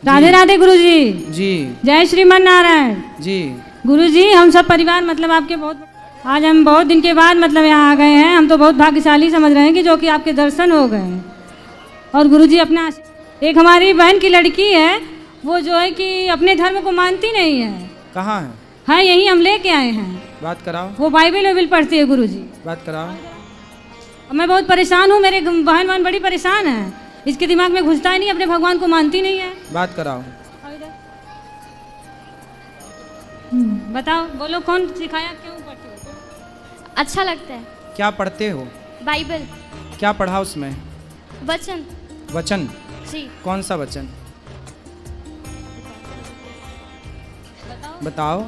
राधे राधे गुरुजी। जी जय श्रीमन नारायण जी। गुरुजी, हम सब परिवार मतलब आपके आज हम बहुत दिन के बाद मतलब यहाँ आ गए हैं। हम तो बहुत भाग्यशाली समझ रहे हैं कि जो कि आपके दर्शन हो गए हैं। और गुरुजी अपना एक हमारी बहन की लड़की है, वो जो है कि अपने धर्म को मानती नहीं है। कहाँ है? हाँ, यही हम लेके आए हैं। बात कराओ। वो बाइबल वाइबल पढ़ती है गुरुजी। बात कराओ। मैं बहुत परेशान हूँ, मेरे बहन बड़ी परेशान है। इसके दिमाग में घुसता ही नहीं, अपने भगवान को मानती नहीं है। बात कराओ। बताओ, बोलो कौन सिखाया, क्यों पढ़ते हो? अच्छा लगता है। क्या पढ़ते हो? बाइबल। क्या पढ़ा उसमें? वचन। वचन? जी। कौन सा वचन? बताओ।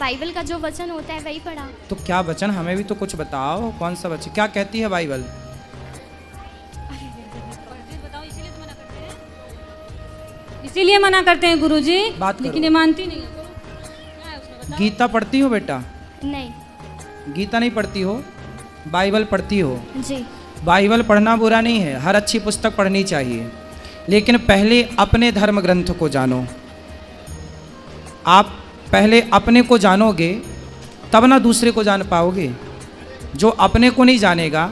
बाइबल का जो वचन होता है वही पढ़ा। तो क्या वचन, हमें भी तो कुछ बताओ। कौन सा वचन, क्या कहती है बाइबल? इसीलिए मना करते हैं गुरुजी, लेकिन ये मानती नहीं है। गीता पढ़ती हो बेटा? नहीं। गीता नहीं पढ़ती हो, बाइबल पढ़ती हो? जी। बाइबल पढ़ना बुरा नहीं है, हर अच्छी पुस्तक पढ़नी चाहिए, लेकिन पहले अपने धर्म ग्रंथ को जानो। आप पहले अपने को जानोगे तब ना दूसरे को जान पाओगे। जो अपने को नहीं जानेगा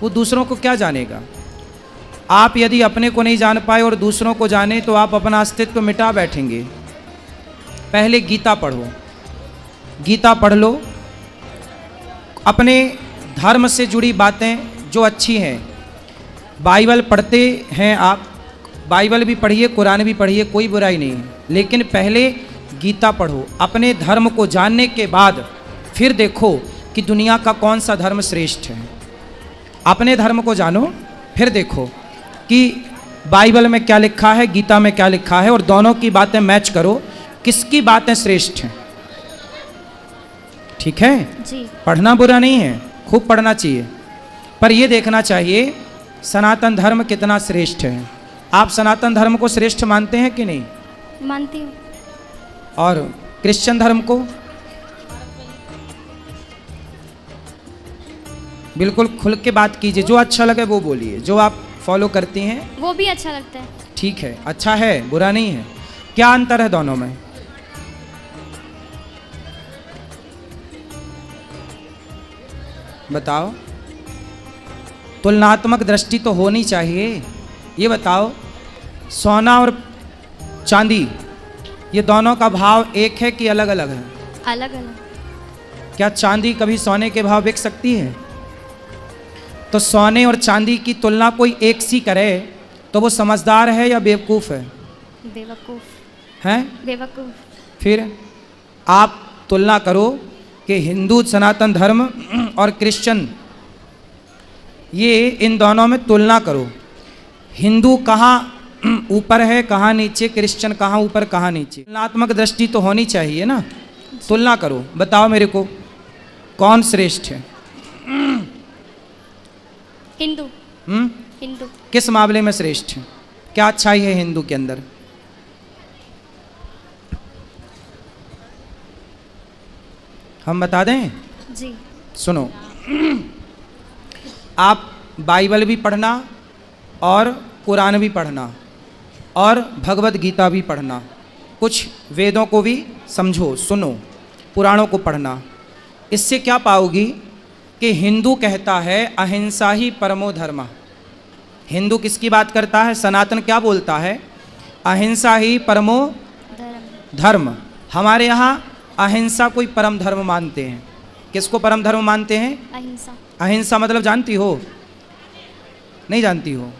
वो दूसरों को क्या जानेगा। आप यदि अपने को नहीं जान पाए और दूसरों को जाने तो आप अपना अस्तित्व मिटा बैठेंगे। पहले गीता पढ़ो, गीता पढ़ लो, अपने धर्म से जुड़ी बातें जो अच्छी हैं। बाइबल पढ़ते हैं आप, बाइबल भी पढ़िए, कुरान भी पढ़िए, कोई बुराई नहीं है, लेकिन पहले गीता पढ़ो। अपने धर्म को जानने के बाद फिर देखो कि दुनिया का कौन सा धर्म श्रेष्ठ है। अपने धर्म को जानो, फिर देखो कि बाइबल में क्या लिखा है, गीता में क्या लिखा है, और दोनों की बातें मैच करो, किसकी बातें श्रेष्ठ हैं। ठीक है जी। पढ़ना बुरा नहीं है, खूब पढ़ना चाहिए, पर यह देखना चाहिए सनातन धर्म कितना श्रेष्ठ है। आप सनातन धर्म को श्रेष्ठ मानते हैं कि नहीं? मानती हूँ। और क्रिश्चियन धर्म को? बिल्कुल खुल के बात कीजिए, जो अच्छा लगे वो बोलिए, जो आप फॉलो करती हैं वो भी अच्छा लगता है। ठीक है, अच्छा है, बुरा नहीं है। क्या अंतर है दोनों में? बताओ। तुलनात्मक दृष्टि तो होनी चाहिए। ये बताओ, सोना और चांदी, ये दोनों का भाव एक है कि अलग अलग है? अलग अलग। क्या चांदी कभी सोने के भाव बिक सकती है? तो सोने और चांदी की तुलना कोई एक सी करे तो वो समझदार है या बेवकूफ़ है? बेवकूफ़ हैं? बेवकूफ़। फिर आप तुलना करो कि हिंदू सनातन धर्म और क्रिश्चियन, ये इन दोनों में तुलना करो। हिंदू कहाँ ऊपर है, कहाँ नीचे, क्रिश्चियन कहाँ ऊपर कहाँ नीचे। तुलनात्मक दृष्टि तो होनी चाहिए ना। तुलना करो, बताओ मेरे को कौन श्रेष्ठ है? हिंदू। हिंदू। किस मामले में श्रेष्ठ है? क्या अच्छाई है हिंदू के अंदर? हम बता दें? जी। सुनो, आप बाइबल भी पढ़ना और कुरान भी पढ़ना और भगवत गीता भी पढ़ना, कुछ वेदों को भी समझो, सुनो, पुराणों को पढ़ना। इससे क्या पाओगी कि हिंदू कहता है अहिंसा ही परमो धर्म। हिंदू किसकी बात करता है? सनातन क्या बोलता है? अहिंसा ही परमो धर्म। हमारे यहाँ अहिंसा कोई परम धर्म मानते हैं। किसको परम धर्म मानते हैं? अहिंसा। अहिंसा मतलब जानती हो? नहीं जानती हो?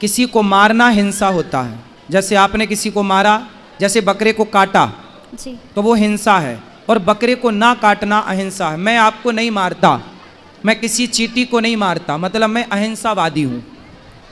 किसी को मारना हिंसा होता है। जैसे आपने किसी को मारा, जैसे बकरे को काटा, जी, तो वो हिंसा है, और बकरे को ना काटना अहिंसा है। मैं आपको नहीं मारता, मैं किसी चींटी को नहीं मारता, मतलब मैं अहिंसावादी हूँ।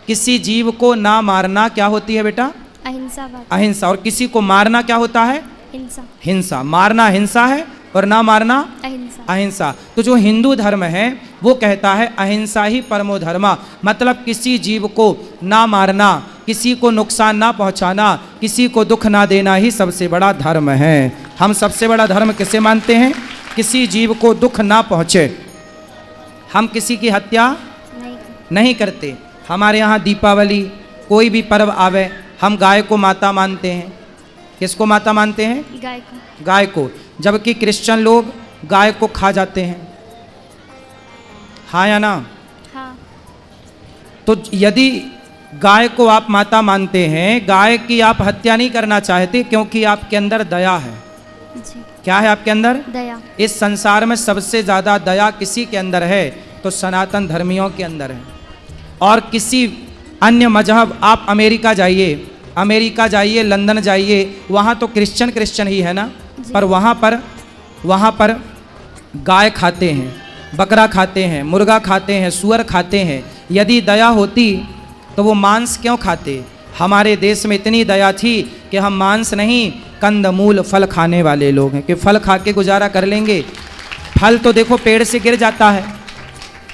किसी जीव को ना मारना क्या होती है बेटा? अहिंसा। अहिंसा। और किसी को मारना क्या होता है? हिंसा। हिंसा। मारना हिंसा है और ना मारना अहिंसा। अहिंसा। तो जो हिंदू धर्म है वो कहता है अहिंसा ही परमो धर्मा, मतलब किसी जीव को ना मारना, किसी को नुकसान ना पहुंचाना, किसी को दुख ना देना ही सबसे बड़ा धर्म है। हम सबसे बड़ा धर्म किसे मानते हैं? किसी जीव को दुख ना पहुंचे। हम किसी की हत्या नहीं करते। हमारे यहाँ दीपावली, कोई भी पर्व आवे, हम गाय को माता मानते हैं। किसको माता मानते हैं? गाय को। गाय को। जबकि क्रिश्चियन लोग गाय को खा जाते हैं, हाँ या ना? हाँ। तो यदि गाय को आप माता मानते हैं, गाय की आप हत्या नहीं करना चाहते क्योंकि आपके अंदर दया है। जी। क्या है आपके अंदर? दया। इस संसार में सबसे ज़्यादा दया किसी के अंदर है तो सनातन धर्मियों के अंदर है। और किसी अन्य मजहब, आप अमेरिका जाइए, लंदन जाइए, वहाँ तो क्रिश्चियन ही है ना, पर वहाँ पर गाय खाते हैं, बकरा खाते हैं, मुर्गा खाते हैं, सुअर खाते हैं। यदि दया होती तो वो मांस क्यों खाते? हमारे देश में इतनी दया थी कि हम मांस नहीं, कंदमूल फल खाने वाले लोग हैं कि फल खा के गुजारा कर लेंगे। फल तो देखो पेड़ से गिर जाता है,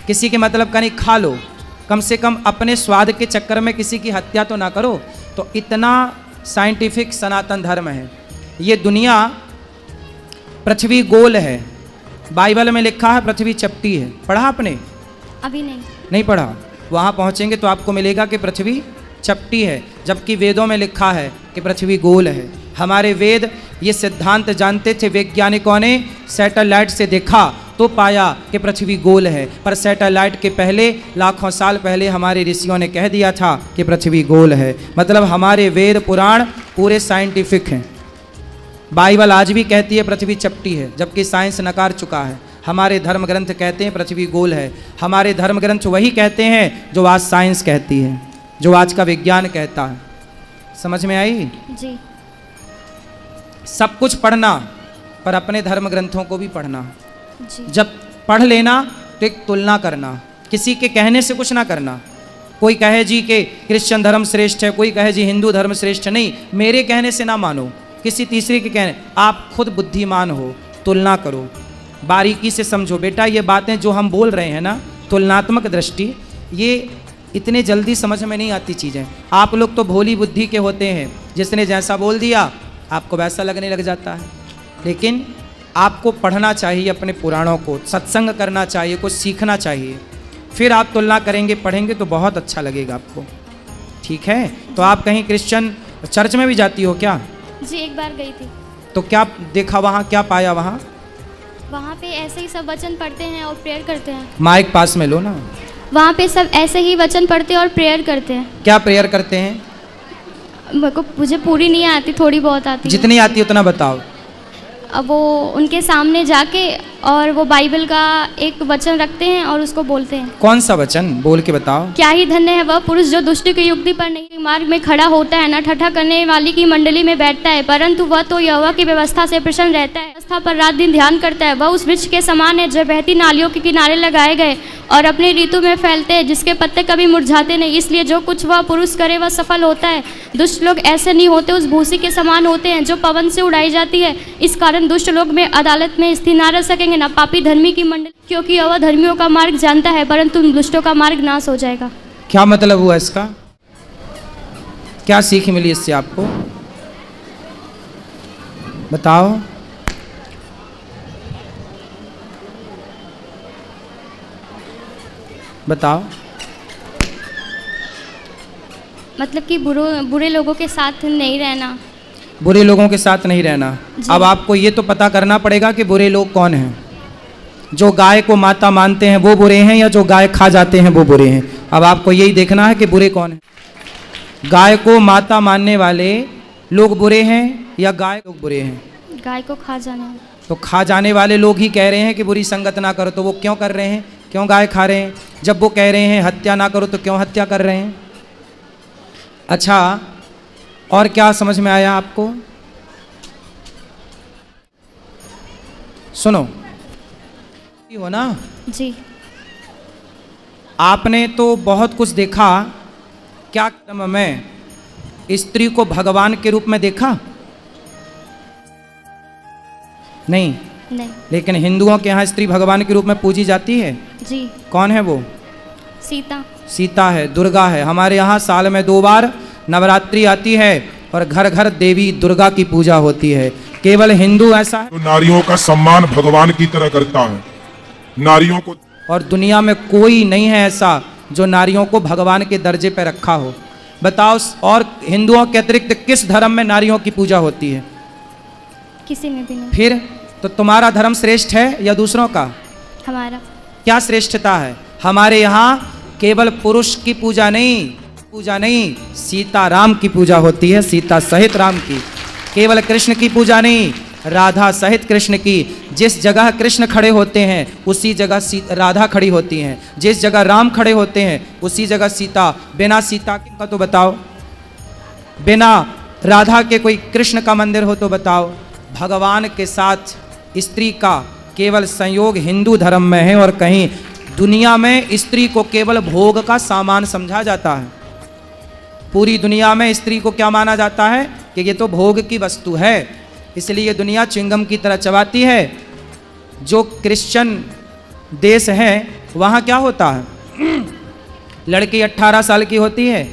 किसी के मतलब का नहीं, खा लो, कम से कम अपने स्वाद के चक्कर में किसी की हत्या तो ना करो। तो इतना साइंटिफिक सनातन धर्म है। ये दुनिया, पृथ्वी गोल है, बाइबल में लिखा है पृथ्वी चपटी है। पढ़ा आपने? अभी नहीं पढ़ा। वहाँ पहुँचेंगे तो आपको मिलेगा कि पृथ्वी चपटी है, जबकि वेदों में लिखा है कि पृथ्वी गोल है। हमारे वेद ये सिद्धांत जानते थे, वैज्ञानिकों ने सैटेलाइट से देखा तो पाया कि पृथ्वी गोल है, पर सैटेलाइट के पहले लाखों साल पहले हमारे ऋषियों ने कह दिया था कि पृथ्वी गोल है। मतलब हमारे वेद पुराण पूरे साइंटिफिक हैं। बाइबल आज भी कहती है पृथ्वी चपटी है, जबकि साइंस नकार चुका है। हमारे धर्म ग्रंथ कहते हैं पृथ्वी गोल है। हमारे धर्म ग्रंथ वही कहते हैं जो आज साइंस कहती है, जो आज का विज्ञान कहता है। समझ में आई? जी। सब कुछ पढ़ना, पर अपने धर्म ग्रंथों को भी पढ़ना। जी। जब पढ़ लेना तो एक तुलना करना, किसी के कहने से कुछ ना करना। कोई कहे जी कि क्रिश्चियन धर्म श्रेष्ठ है, कोई कहे जी हिंदू धर्म श्रेष्ठ, नहीं, मेरे कहने से ना मानो, किसी तीसरे के कहने। आप खुद बुद्धिमान हो, तुलना करो, बारीकी से समझो। बेटा ये बातें जो हम बोल रहे हैं ना, तुलनात्मक दृष्टि, ये इतने जल्दी समझ में नहीं आती चीज़ें। आप लोग तो भोली बुद्धि के होते हैं, जिसने जैसा बोल दिया आपको वैसा लगने लग जाता है। लेकिन आपको पढ़ना चाहिए अपने पुराणों को, सत्संग करना चाहिए, कुछ सीखना चाहिए, फिर आप तुलना करेंगे, पढ़ेंगे तो बहुत अच्छा लगेगा आपको। ठीक है? तो आप कहीं क्रिश्चियन चर्च में भी जाती हो क्या? जी, एक बार गई थी। तो क्या देखा वहाँ, क्या पाया वहाँ? वहाँ पे ऐसे ही सब वचन पढ़ते हैं और प्रेयर करते हैं। माइक पास में लो ना। वहाँ पे सब ऐसे ही वचन पढ़ते हैं और प्रेयर करते हैं। क्या प्रेयर करते हैं? मुझे पूरी नहीं आती, थोड़ी बहुत आती है। जितनी आती उतना बताओ। अब वो उनके सामने जाके और वो बाइबल का एक वचन रखते हैं और उसको बोलते हैं। कौन सा वचन बोल के बताओ। क्या ही धन्य है वह पुरुष जो दुष्ट की युक्ति पर नहीं मार्ग में खड़ा होता है, न ठट्ठा करने वाली की मंडली में बैठता है, परंतु वह तो यहोवा की व्यवस्था से प्रसन्न रहता है, व्यवस्था पर रात दिन ध्यान करता है। वह उस वृक्ष के समान है जो बहती नालियों के किनारे लगाए गए और अपने ऋतु में फैलते हैं, जिसके पत्ते कभी मुरझाते नहीं। इसलिए जो कुछ वह पुरुष करे वह सफल होता है। दुष्ट लोग ऐसे नहीं होते, उस भूसी के समान होते हैं जो पवन से उड़ाई जाती है। इस कारण दुष्ट लोग में अदालत में स्थिर न रह सकेंगे, न पापी धर्मी की मंडली, क्योंकि यह धर्मियों का मार्ग जानता है, परंतु दुष्टों का मार्ग नाश हो जाएगा। क्या मतलब हुआ इसका? क्या सीख मिली इससे आपको? बताओ। बताओ। मतलब कि बुरे लोगों के साथ नहीं रहना। बुरे लोगों के साथ नहीं रहना। अब आपको ये तो पता करना पड़ेगा कि बुरे लोग कौन हैं। जो गाय को माता मानते हैं वो बुरे हैं, या जो गाय खा जाते हैं वो बुरे हैं। अब आपको यही देखना है कि बुरे कौन हैं। गाय को माता मानने वाले लोग बुरे हैं या गाय लोग बुरे हैं? गाय को खा जाने। तो खा जाने वाले लोग ही कह रहे हैं कि बुरी संगत ना करो, तो वो क्यों कर रहे हैं? क्यों गाय खा रहे हैं? जब वो कह रहे हैं हत्या ना करो तो क्यों हत्या कर रहे हैं? अच्छा, और क्या समझ में आया आपको? सुनो, हो ना जी। आपने तो बहुत कुछ देखा। क्या में स्त्री को भगवान के रूप में देखा? नहीं। लेकिन हिंदुओं के यहाँ स्त्री भगवान के रूप में पूजी जाती है। जी। कौन है वो? सीता। सीता है, दुर्गा है। हमारे यहाँ साल में 2 बार नवरात्रि आती है और घर घर देवी दुर्गा की पूजा होती है। केवल हिंदू ऐसा है तो नारियों का सम्मान भगवान की तरह करता है, नारियों को। और दुनिया में कोई नहीं है ऐसा जो नारियों को भगवान के दर्जे पर रखा हो। बताओ, और हिंदुओं के अतिरिक्त किस धर्म में नारियों की पूजा होती है? किसी में भी नहीं। फिर तो तुम्हारा धर्म श्रेष्ठ है या दूसरों का? हमारा। क्या श्रेष्ठता है? हमारे यहाँ केवल पुरुष की पूजा नहीं, सीता राम की पूजा होती है, सीता सहित राम की। केवल कृष्ण की पूजा नहीं, राधा सहित कृष्ण की। जिस जगह कृष्ण खड़े होते हैं उसी जगह राधा खड़ी होती हैं, जिस जगह राम खड़े होते हैं उसी जगह सीता। बिना सीता का तो बताओ, बिना राधा के कोई कृष्ण का मंदिर हो तो बताओ। भगवान के साथ स्त्री का केवल संयोग हिंदू धर्म में है, और कहीं दुनिया में स्त्री को केवल भोग का सामान समझा जाता है। पूरी दुनिया में स्त्री को क्या माना जाता है कि ये तो भोग की वस्तु है, इसलिए दुनिया च्युइंगम की तरह चबाती है। जो क्रिश्चियन देश हैं वहाँ क्या होता है, लड़की 18 साल की होती है,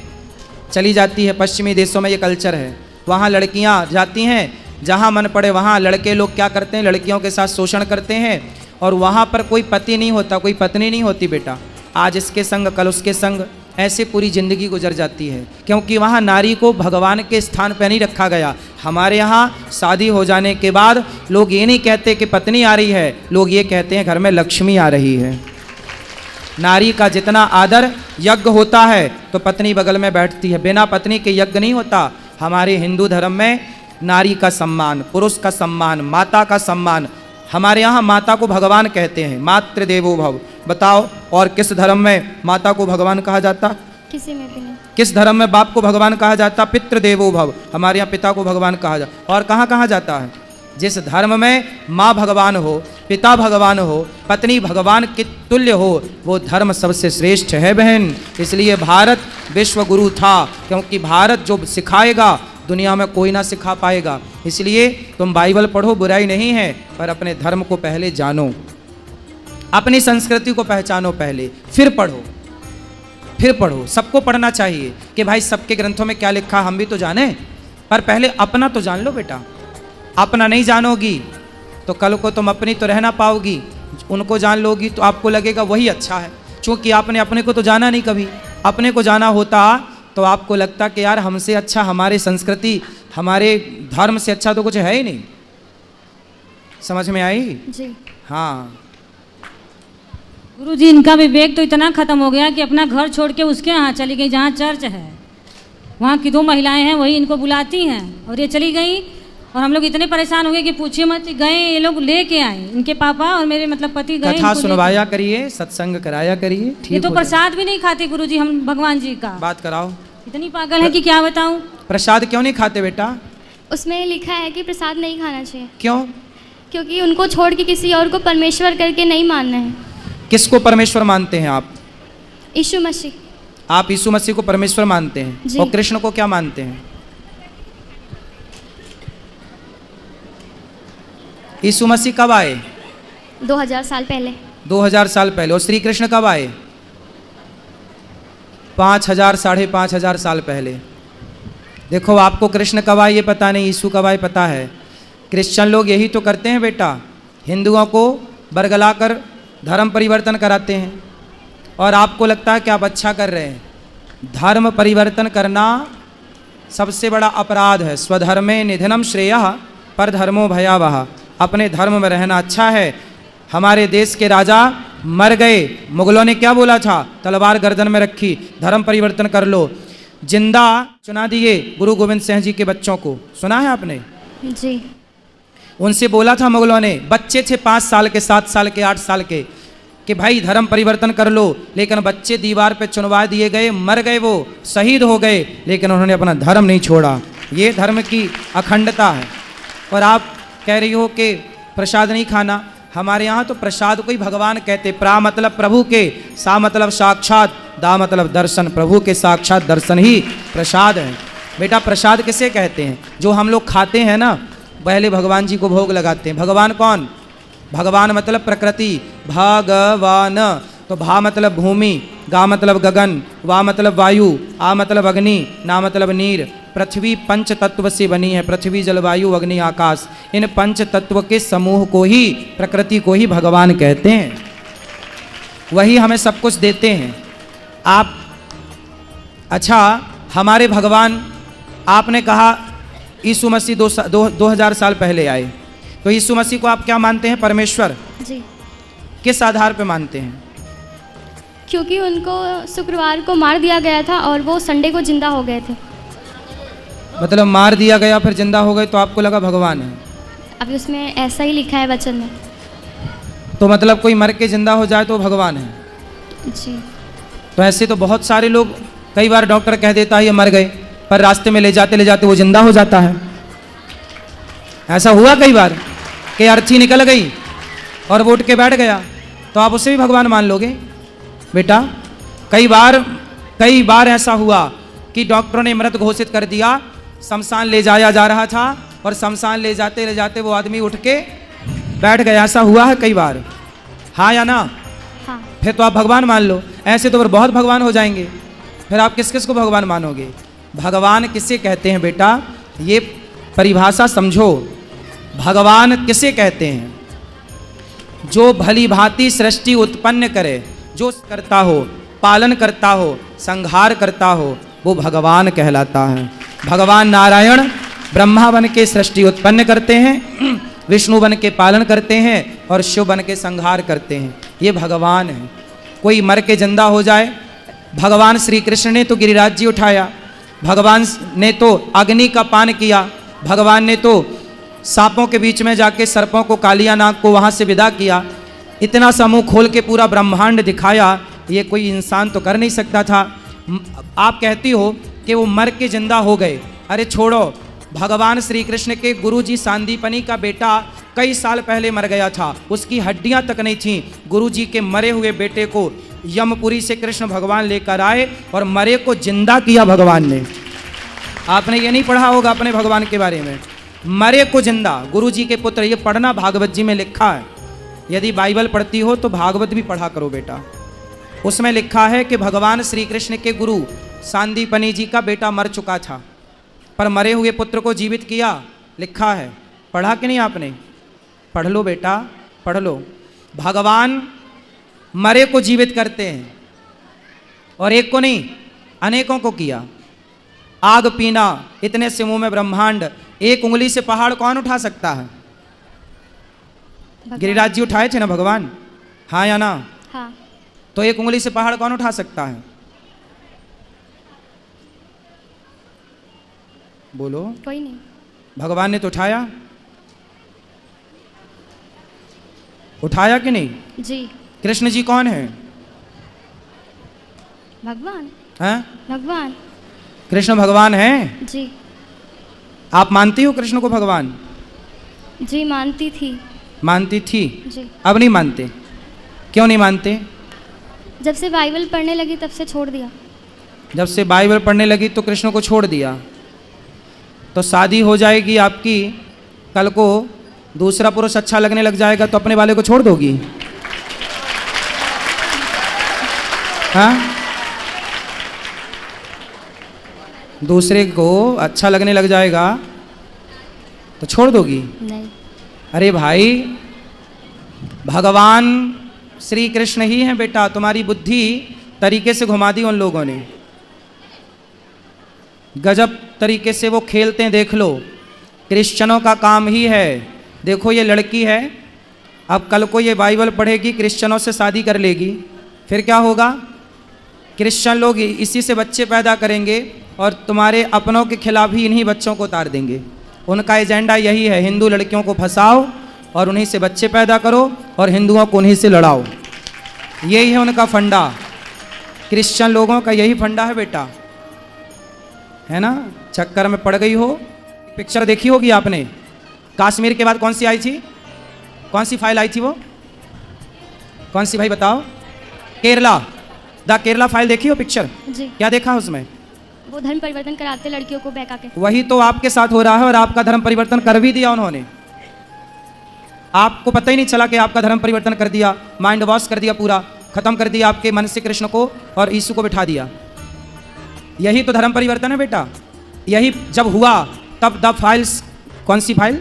चली जाती है। पश्चिमी देशों में ये कल्चर है, वहाँ लड़कियाँ जाती हैं, जहाँ मन पड़े वहाँ लड़के लोग क्या करते हैं, लड़कियों के साथ शोषण करते हैं। और वहाँ पर कोई पति नहीं होता, कोई पत्नी नहीं होती बेटा, आज इसके संग कल उसके संग, ऐसे पूरी ज़िंदगी गुजर जाती है, क्योंकि वहाँ नारी को भगवान के स्थान पर नहीं रखा गया। हमारे यहाँ शादी हो जाने के बाद लोग ये नहीं कहते कि पत्नी आ रही है, लोग ये कहते हैं घर में लक्ष्मी आ रही है। नारी का जितना आदर यज्ञ होता है तो पत्नी बगल में बैठती है, बिना पत्नी के यज्ञ नहीं होता। हमारे हिंदू धर्म में नारी का सम्मान, पुरुष का सम्मान, माता का सम्मान। हमारे यहाँ माता को भगवान कहते हैं, मातृ देवो भव। बताओ, और किस धर्म में माता को भगवान कहा जाता? किसी में भी नहीं। किस धर्म में बाप को भगवान कहा जाता? पितृ देवो भव। हमारे यहाँ पिता को भगवान कहा जाता। और कहाँ कहा जाता है? जिस धर्म में माँ भगवान हो, पिता भगवान हो, पत्नी भगवान के तुल्य हो, वो धर्म सबसे श्रेष्ठ है बहन। इसलिए भारत विश्व गुरु था, क्योंकि भारत जो सिखाएगा दुनिया में कोई ना सिखा पाएगा। इसलिए तुम बाइबल पढ़ो, बुराई नहीं है, पर अपने धर्म को पहले जानो, अपनी संस्कृति को पहचानो पहले, फिर पढ़ो। सबको पढ़ना चाहिए कि भाई सबके ग्रंथों में क्या लिखा हम भी तो जाने, पर पहले अपना तो जान लो बेटा। अपना नहीं जानोगी तो कल को तुम अपनी तो रह ना पाओगी, उनको जान लोगी तो आपको लगेगा वही अच्छा है। क्योंकि आपने अपने को तो जाना नहीं कभी, अपने को जाना होता तो आपको लगता कि यार हमसे अच्छा, हमारे संस्कृति, हमारे धर्म से अच्छा तो कुछ है ही नहीं। समझ में आई? जी। हाँ गुरुजी, इनका विवेक तो इतना खत्म हो गया कि अपना घर छोड़ के उसके यहाँ चली गई जहाँ चर्च है। वहाँ की 2 महिलाएं हैं, वही इनको बुलाती हैं और ये चली गई। और हम लोग इतने परेशान हो गए कि पूछिए मत, गए ये लोग लेके आए, इनके पापा और मेरे मतलब पति गए। कथा सुनवाया करिए, सत्संग कराया करिए, ठीक। ये तो प्रसाद भी नहीं खाते गुरुजी हम भगवान जी का। बात कराओ। इतनी पागल है कि क्या बताऊं। प्रसाद क्यों नहीं खाते बेटा? उसमें लिखा है कि प्रसाद नहीं खाना चाहिए। क्यों? क्योंकि उनको छोड़ के किसी और को परमेश्वर करके नहीं मानना है। किसको परमेश्वर मानते हैं आप? यीशु मसीह। आप यीशु मसीह को परमेश्वर मानते हैं? जी। और कृष्ण को क्या मानते हैं? यीशु मसीह कब आए? 2000 साल पहले। 2000 साल पहले। और श्री कृष्ण कब आए? 5000 साढ़े 5000 साल पहले। देखो, आपको कृष्ण कब आए ये पता नहीं, यीशु कब आए पता है। क्रिश्चियन लोग यही तो करते हैं बेटा, हिंदुओं को बरगलाकर धर्म परिवर्तन कराते हैं, और आपको लगता है कि आप अच्छा कर रहे हैं। धर्म परिवर्तन करना सबसे बड़ा अपराध है। स्वधर्मे निधनम श्रेयः परधर्मो भयावह। अपने धर्म में रहना अच्छा है। हमारे देश के राजा मर गए, मुगलों ने क्या बोला था? तलवार गर्दन में रखी, धर्म परिवर्तन कर लो। जिंदा चुना दिए गुरु गोविंद सिंह जी के बच्चों को, सुना है आपने? जी। उनसे बोला था मुगलों ने, बच्चे थे 5 साल के, 7 साल के, 8 साल के, कि भाई धर्म परिवर्तन कर लो। लेकिन बच्चे दीवार पे चुनवा दिए गए, मर गए, वो शहीद हो गए, लेकिन उन्होंने अपना धर्म नहीं छोड़ा। ये धर्म की अखंडता है। और आप कह रही हो कि प्रसाद नहीं खाना। हमारे यहाँ तो प्रसाद को ही भगवान कहते। प्रा मतलब प्रभु के, सा मतलब साक्षात, दा मतलब दर्शन। प्रभु के साक्षात दर्शन ही प्रसाद है बेटा। प्रसाद किसे कहते हैं? जो हम लोग खाते हैं ना, पहले भगवान जी को भोग लगाते हैं। भगवान कौन? भगवान मतलब प्रकृति, भगवान। तो भा मतलब भूमि, गा मतलब गगन, वा मतलब वायु, आ मतलब अग्नि, ना मतलब नीर। पृथ्वी 5 तत्व से बनी है, पृथ्वी जल वायु अग्नि आकाश। इन 5 तत्व के समूह को ही, प्रकृति को ही भगवान कहते हैं। वही हमें सब कुछ देते हैं। आप अच्छा, हमारे भगवान, आपने कहा यीशु मसीह 2000 साल पहले आए, तो यीशु मसीह को आप क्या मानते हैं? परमेश्वर। जी, किस आधार पे मानते हैं? क्योंकि उनको शुक्रवार को मार दिया गया था और वो संडे को जिंदा हो गए थे। मतलब मार दिया गया फिर जिंदा हो गए तो आपको लगा भगवान है? अभी उसमें ऐसा ही लिखा है वचन में। तो मतलब कोई मर के जिंदा हो जाए तो भगवान है? जी, तो ऐसे तो बहुत सारे लोग, कई बार डॉक्टर कह देता है ये मर गए, पर रास्ते में ले जाते वो जिंदा हो जाता है। ऐसा हुआ कई बार कि अर्थी निकल गई और वो उठ के बैठ गया, तो आप उसे भी भगवान मान लोगे? बेटा, कई बार ऐसा हुआ कि डॉक्टरों ने मृत घोषित कर दिया, शमशान ले जाया जा रहा था और शमशान ले जाते वो आदमी उठ के बैठ गया। ऐसा हुआ है कई बार, हाँ या ना? हाँ। फिर तो आप भगवान मान लो। ऐसे तो फिर बहुत भगवान हो जाएंगे, फिर आप किस किस को भगवान मानोगे? भगवान किसे कहते हैं बेटा, ये परिभाषा समझो। भगवान किसे कहते हैं? जो भली भांति सृष्टि उत्पन्न करे, जो करता हो, पालन करता हो, संहार करता हो, वो भगवान कहलाता है। भगवान नारायण ब्रह्मा बन के सृष्टि उत्पन्न करते हैं, विष्णु बन के पालन करते हैं और शिव बन के संहार करते हैं। ये भगवान है। कोई मर के जिंदा हो जाए, भगवान श्री कृष्ण ने तो गिरिराज जी उठाया, भगवान ने तो अग्नि का पान किया, भगवान ने तो सांपों के बीच में जाके सर्पों को, कालिया नाग को वहाँ से विदा किया। इतना समूह खोल के पूरा ब्रह्मांड दिखाया, ये कोई इंसान तो कर नहीं सकता था। आप कहती हो कि वो मर के जिंदा हो गए, अरे छोड़ो, भगवान श्री कृष्ण के गुरुजी सांदीपनी का बेटा कई साल पहले मर गया था, उसकी हड्डियां तक नहीं थीं। गुरुजी के मरे हुए बेटे को यमपुरी से कृष्ण भगवान लेकर आए और मरे को जिंदा किया भगवान ने। आपने ये नहीं पढ़ा होगा अपने भगवान के बारे में, मरे को जिंदा, गुरुजी के पुत्र। ये पढ़ना, भागवत जी में लिखा है। यदि बाइबल पढ़ती हो तो भागवत भी पढ़ा करो बेटा। उसमें लिखा है कि भगवान श्री कृष्ण के गुरु सांदीपनी जी का बेटा मर चुका था, पर मरे हुए पुत्र को जीवित किया, लिखा है। पढ़ा कि नहीं आपने? पढ़ लो बेटा, पढ़ लो। भगवान मरे को जीवित करते हैं, और एक को नहीं, अनेकों को किया। आग पीना, इतने से मुंह में ब्रह्मांड, एक उंगली से पहाड़ कौन उठा सकता है? गिरिराज जी उठाए थे ना भगवान, हाँ या ना? हाँ। तो एक उंगली से पहाड़ कौन उठा सकता है? बोलो। कोई नहीं। भगवान ने तो उठाया, उठाया कि नहीं? जी। कृष्ण जी कौन है? भगवान। हैं? भगवान। कृष्ण भगवान हैं? जी। आप मानती हो कृष्ण को भगवान? जी, मानती थी। मानती थी? जी। अब नहीं मानते? क्यों नहीं मानते? जब से बाइबल पढ़ने लगी तब से छोड़ दिया। जब से बाइबल पढ़ने लगी तो कृष्ण को छोड़ दिया। तो शादी हो जाएगी आपकी, कल को दूसरा पुरुष अच्छा लगने लग जाएगा तो अपने वाले को छोड़ दोगी? हाँ? दूसरे को अच्छा लगने लग जाएगा तो छोड़ दोगी? नहीं। अरे भाई, भगवान श्री कृष्ण ही हैं बेटा। तुम्हारी बुद्धि तरीके से घुमा दी उन लोगों ने, गजब तरीके से वो खेलते हैं। देख लो, क्रिश्चियनों का काम ही है। देखो ये लड़की है, अब कल को ये बाइबल पढ़ेगी, क्रिश्चियनों से शादी कर लेगी, फिर क्या होगा? क्रिश्चियन लोग इसी से बच्चे पैदा करेंगे और तुम्हारे अपनों के खिलाफ ही इन्हीं बच्चों को उतार देंगे। उनका एजेंडा यही है, हिंदू लड़कियों को फंसाओ और उन्हीं से बच्चे पैदा करो और हिंदुओं को उन्हीं से लड़ाओ। यही है उनका फंडा। क्रिश्चियन लोगों का यही फंडा है बेटा, है ना? चक्कर में पड़ गई हो। पिक्चर देखी होगी आपने, कश्मीर के बाद कौन सी आई थी? कौन सी फाइल आई थी वो? कौन सी भाई बताओ? केरला, द केरला फाइल देखी हो पिक्चर? जी। क्या देखा उसमें? वो धर्म परिवर्तन कराते लड़कियों को बहका के। वही तो आपके साथ हो रहा है, और आपका धर्म परिवर्तन कर भी दिया उन्होंने। आपको पता ही नहीं चला कि आपका धर्म परिवर्तन कर दिया, माइंड वॉश कर दिया, पूरा खत्म कर दिया आपके मन से कृष्ण को और यीशु को बिठा दिया। यही तो धर्म परिवर्तन है बेटा। यही जब हुआ तब द फाइल्स, कौन सी फाइल?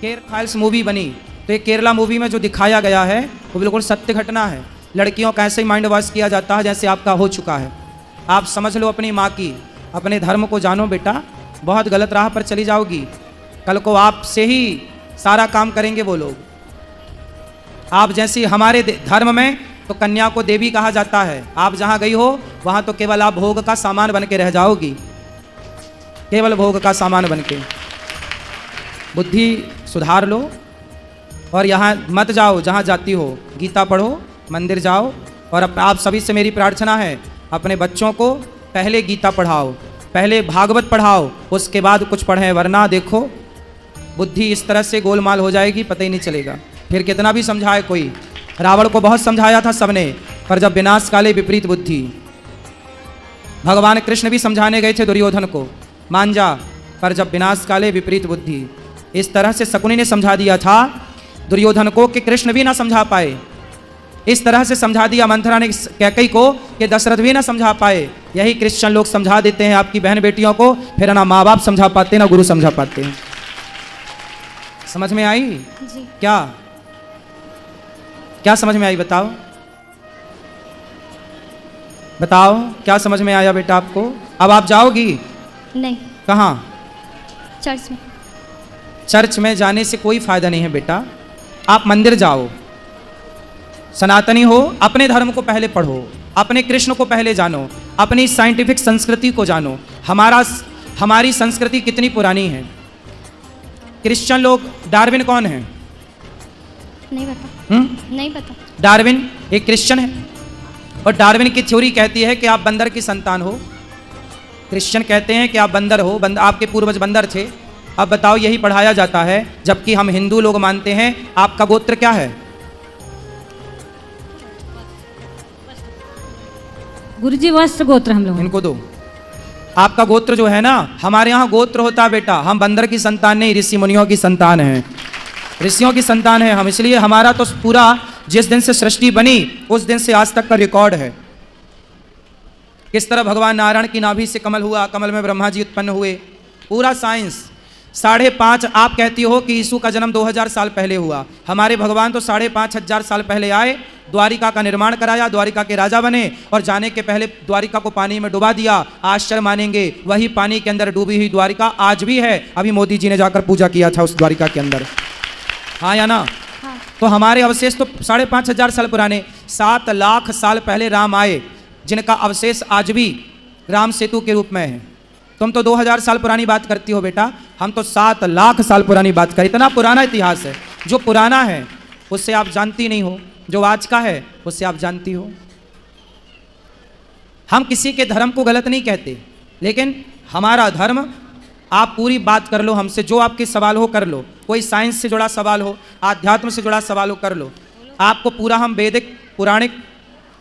केर फाइल्स मूवी बनी। तो ये केरला मूवी में जो दिखाया गया है वो बिल्कुल सत्य घटना है। लड़कियों का ऐसे ही माइंड वॉश किया जाता है जैसे आपका हो चुका है। आप समझ लो अपनी माँ की, अपने धर्म को जानो बेटा, बहुत गलत राह पर चली जाओगी। कल को आपसे ही सारा काम करेंगे वो लोग। आप जैसी हमारे धर्म में तो कन्या को देवी कहा जाता है। आप जहाँ गई हो वहाँ तो केवल आप भोग का सामान बन के रह जाओगी, केवल भोग का सामान बन के। बुद्धि सुधार लो और यहाँ मत जाओ जहाँ जाती हो। गीता पढ़ो, मंदिर जाओ। और आप सभी से मेरी प्रार्थना है, अपने बच्चों को पहले गीता पढ़ाओ, पहले भागवत पढ़ाओ, उसके बाद कुछ पढ़ें, वरना देखो बुद्धि इस तरह से गोलमाल हो जाएगी, पता ही नहीं चलेगा। फिर कितना भी समझाए कोई। रावण को बहुत समझाया था सबने, पर जब विनाश काले विपरीत बुद्धि। भगवान कृष्ण भी समझाने गए थे दुर्योधन को, मान जा, पर जब विनाश काले विपरीत बुद्धि। इस तरह से शकुनी ने समझा दिया था दुर्योधन को कि कृष्ण भी ना समझा पाए। इस तरह से समझा दिया मंथरा ने कैकई को कि दशरथ भी ना समझा पाए। यही क्रिश्चियन लोग समझा देते हैं आपकी बहन बेटियों को, फिर ना माँ बाप समझा पाते ना गुरु समझा पाते हैं। समझ में आई? जी। क्या समझ में आई? बताओ बताओ, क्या समझ में आया बेटा आपको? अब आप जाओगी? नहीं। कहाँ? चर्च में। चर्च में जाने से कोई फायदा नहीं है बेटा, आप मंदिर जाओ। सनातनी हो, अपने धर्म को पहले पढ़ो, अपने कृष्ण को पहले जानो, अपनी साइंटिफिक संस्कृति को जानो। हमारी संस्कृति कितनी पुरानी है। क्रिश्चियन लोग, डार्विन कौन है? नहीं पता। नहीं पता। डार्विन एक क्रिश्चियन है और डार्विन की थ्योरी कहती है कि आप बंदर की संतान हो। क्रिश्चियन कहते हैं कि आप बंदर हो, आपके पूर्वज बंदर थे। अब बताओ, यही पढ़ाया जाता है, जबकि हम हिंदू लोग मानते हैं। आपका गोत्र क्या है? गुरुजी वस्त्र गोत्र हम लोग। इनको दो। आपका गोत्र जो है ना, हमारे यहाँ गोत्र होता है बेटा, हम बंदर की संतान नहीं, ऋषि मुनियों की संतान है, ऋषियों की संतान है हम। इसलिए हमारा तो पूरा जिस दिन से सृष्टि बनी उस दिन से आज तक का रिकॉर्ड है। किस तरह भगवान नारायण की नाभि से कमल हुआ, कमल में ब्रह्मा जी उत्पन्न हुए, पूरा साइंस। 5.5 आप कहती हो कि यीशु का जन्म 2000 साल पहले हुआ, हमारे भगवान तो 5,500 साल पहले आए, द्वारिका का निर्माण कराया, द्वारिका के राजा बने और जाने के पहले द्वारिका को पानी में डुबा दिया। आश्चर्य मानेंगे, वही पानी के अंदर डूबी हुई द्वारिका आज भी है। अभी मोदी जी ने जाकर पूजा किया था उस द्वारिका के अंदर, हाँ या ना? हाँ। तो हमारे अवशेष तो 5,500 साल पुराने। 7 लाख साल पहले राम आए, जिनका अवशेष आज भी राम सेतु के रूप में है। तुम तो 2000 साल पुरानी बात करती हो बेटा, हम तो 7 लाख साल पुरानी बात करें। इतना पुराना इतिहास है। जो पुराना है उससे आप जानती नहीं हो, जो आज का है उससे आप जानती हो। हम किसी के धर्म को गलत नहीं कहते, लेकिन हमारा धर्म, आप पूरी बात कर लो हमसे, जो आपके सवाल हो कर लो। कोई साइंस से जुड़ा सवाल हो, आध्यात्म से जुड़ा सवाल हो, कर लो। आपको पूरा हम वैदिक पुराणिक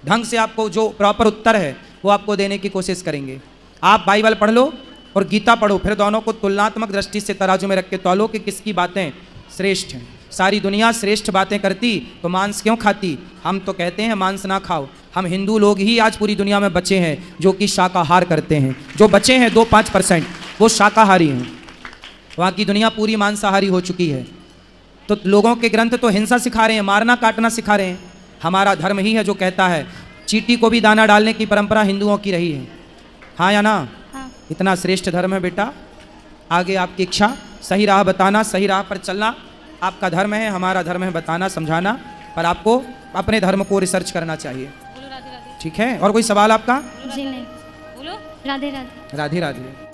ढंग से आपको जो प्रॉपर उत्तर है वो आपको देने की कोशिश करेंगे। आप बाइबल पढ़ लो और गीता पढ़ो, फिर दोनों को तुलनात्मक दृष्टि से तराजू में रख के तौलो कि किसकी बातें श्रेष्ठ हैं। सारी दुनिया श्रेष्ठ बातें करती तो मांस क्यों खाती? हम तो कहते हैं मांस ना खाओ। हम हिंदू लोग ही आज पूरी दुनिया में बचे हैं जो कि शाकाहार करते हैं। जो बचे हैं 2-5% वो शाकाहारी हैं, बाकी दुनिया पूरी मांसाहारी हो चुकी है। तो लोगों के ग्रंथ तो हिंसा सिखा रहे हैं, मारना काटना सिखा रहे हैं। हमारा धर्म ही है जो कहता है चींटी को भी दाना डालने की परंपरा हिंदुओं की रही है, हाँ या ना? हाँ। इतना श्रेष्ठ धर्म है बेटा। आगे आपकी इच्छा, सही राह बताना, सही राह पर चलना आपका धर्म है, हमारा धर्म है बताना समझाना, पर आपको अपने धर्म को रिसर्च करना चाहिए। ठीक है? और कोई सवाल आपका? जी नहीं। बोलो। राधे राधे। राधे राधे।